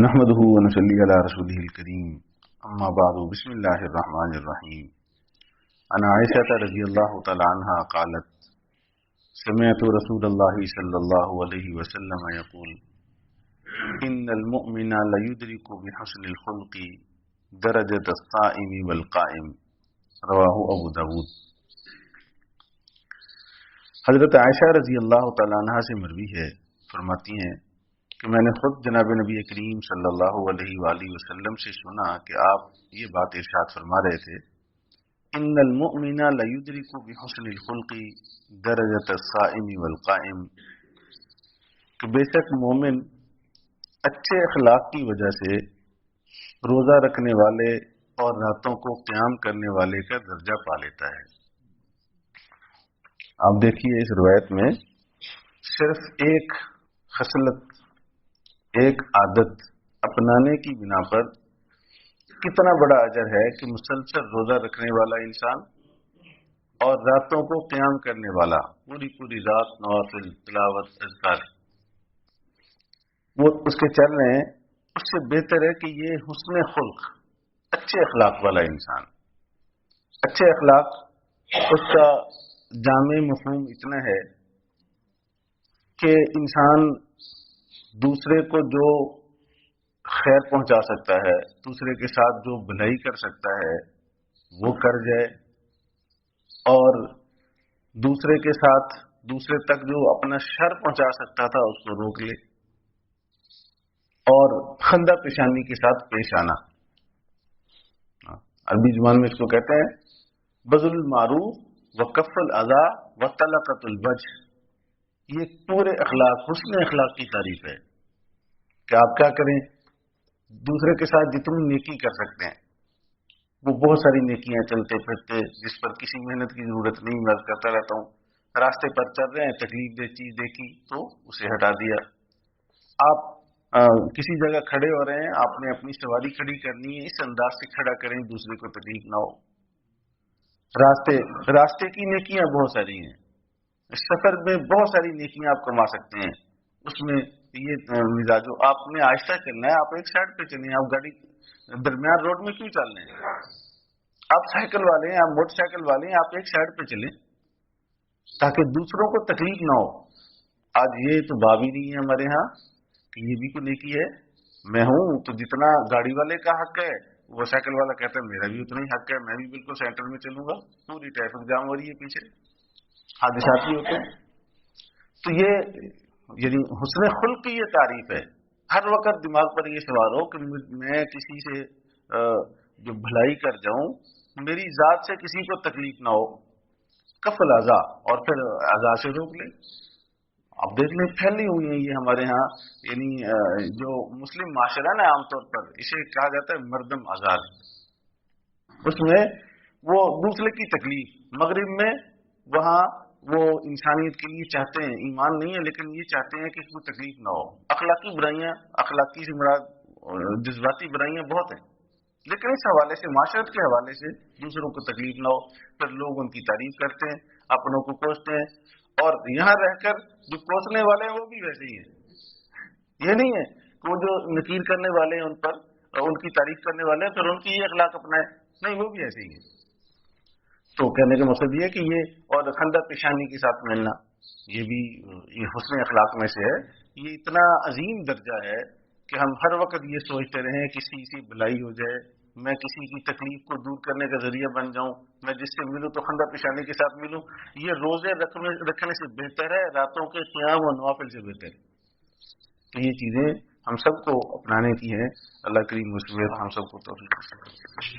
نحمده ونصلي على رسوله الكريم اما بعد بسم الله الرحمن الرحيم عن عائشة رضي الله تعالى عنها قالت سمعت رسول الله صلى الله عليه وسلم يقول ان المؤمن ليدرك بحسن الخلق درجة الصائم والقائم رواہ ابو داود۔ حضرت عائشہ رضی اللہ تعالیٰ عنہ سے مروی ہے، فرماتی ہیں کہ میں نے خود جناب نبی کریم صلی اللہ علیہ وآلہ وسلم سے سنا کہ آپ یہ بات ارشاد فرما رہے تھے، ان المؤمن لیدرک بحسن الخلق درجۃ الصائم والقائم، کہ بے شک مومن اچھے اخلاق کی وجہ سے روزہ رکھنے والے اور راتوں کو قیام کرنے والے کا درجہ پا لیتا ہے۔ آپ دیکھیے اس روایت میں صرف ایک خصلت، ایک عادت اپنانے کی بنا پر کتنا بڑا اجر ہے کہ مسلسل روزہ رکھنے والا انسان اور راتوں کو قیام کرنے والا، پوری پوری رات نوافل تلاوت اذکار وہ اس کے چل رہے ہیں، اس سے بہتر ہے کہ یہ حسن خلق، اچھے اخلاق والا انسان۔ اچھے اخلاق اس کا جامع مفہوم اتنا ہے کہ انسان دوسرے کو جو خیر پہنچا سکتا ہے، دوسرے کے ساتھ جو بھلائی کر سکتا ہے وہ کر جائے، اور دوسرے کے ساتھ دوسرے تک جو اپنا شر پہنچا سکتا تھا اس کو روک لے، اور خندہ پیشانی کے ساتھ پیش آنا۔ عربی زبان میں اس کو کہتے ہیں بذل المعروف و کف الاذی و طلقۃ الوجہ۔ یہ پورے اخلاق، حسن اخلاق کی تعریف ہے کہ آپ کیا کریں، دوسرے کے ساتھ جتنی نیکی کر سکتے ہیں وہ بہت ساری نیکیاں چلتے پھرتے جس پر کسی محنت کی ضرورت نہیں، میں کرتا رہتا ہوں، راستے پر چل رہے ہیں، تکلیف دہ چیز دیکھی تو اسے ہٹا دیا۔ آپ کسی جگہ کھڑے ہو رہے ہیں، آپ نے اپنی سواری کھڑی کرنی ہے، اس انداز سے کھڑا کریں دوسرے کو تکلیف نہ ہو۔ راستے کی نیکیاں بہت ساری ہیں، اس سفر میں بہت ساری نیکیاں آپ کما سکتے ہیں، اس میں یہ مزاج ہو۔ آپ نے آہستہ چلنا ہے، آپ ایک سائڈ پہ چلیں، آپ گاڑی درمیان روڈ میں کیوں چل رہے ہیں؟ آپ سائیکل والے ہیں، آپ موٹر سائیکل والے ہیں، آپ ایک سائڈ پہ چلیں تاکہ دوسروں کو تکلیف نہ ہو۔ آج یہ تو باب ہی نہیں ہے ہمارے ہاں کہ یہ بھی کوئی نیکی ہے۔ میں ہوں تو جتنا گاڑی والے کا حق ہے وہ سائیکل والا کہتا ہے میرا بھی اتنا ہی حق ہے، میں بھی بالکل سینٹر میں چلوں گا، پوری ٹریفک جام ہو رہی ہے، پیچھے حادثات بھی ہوتے ہیں۔ تو یہ یعنی حسن خلق کی یہ تعریف ہے، ہر وقت دماغ پر یہ سوال ہو کہ میں کسی سے جو بھلائی کر جاؤں، میری ذات سے کسی کو تکلیف نہ ہو، کف الاذی، اور پھر اذی سے روک لیں۔ اب دیکھ لیں پھیلی ہوئی ہیں یہ ہمارے ہاں، یعنی جو مسلم معاشرہ نا عام طور پر اسے کہا جاتا ہے مردم آزاد، اس میں وہ دوسرے کی تکلیف، مغرب میں وہاں وہ انسانیت کے لیے چاہتے ہیں، ایمان نہیں ہے لیکن یہ چاہتے ہیں کہ کوئی تکلیف نہ ہو۔ اخلاقی برائیاں، اخلاقی سے مراد جذباتی برائیاں بہت ہیں، لیکن اس حوالے سے، معاشرت کے حوالے سے دوسروں کو تکلیف نہ ہو، پھر لوگ ان کی تعریف کرتے ہیں، اپنوں کو کوستے ہیں، اور یہاں رہ کر جو کوسنے والے ہیں وہ بھی ویسے ہی ہیں۔ یہ نہیں ہے کہ وہ جو نکیر کرنے والے ہیں ان پر، ان کی تعریف کرنے والے ہیں پھر ان کی یہ اخلاق اپنائیں، نہیں، وہ بھی ایسے ہی ہیں۔ تو کہنے کا مقصد یہ کہ یہ اور خندہ پیشانی کے ساتھ ملنا، یہ بھی یہ حسن اخلاق میں سے ہے۔ یہ اتنا عظیم درجہ ہے کہ ہم ہر وقت یہ سوچتے رہیں کسی سے بھلائی ہو جائے، میں کسی کی تکلیف کو دور کرنے کا ذریعہ بن جاؤں، میں جس سے ملوں تو خندہ پیشانی کے ساتھ ملوں۔ یہ روزے رکھنے سے بہتر ہے، راتوں کے قیام و نوافل سے بہتر ہے۔ تو یہ چیزیں ہم سب کو اپنانے کی ہیں۔ اللہ کریم مصیبت ہم سب کو توفیق دے۔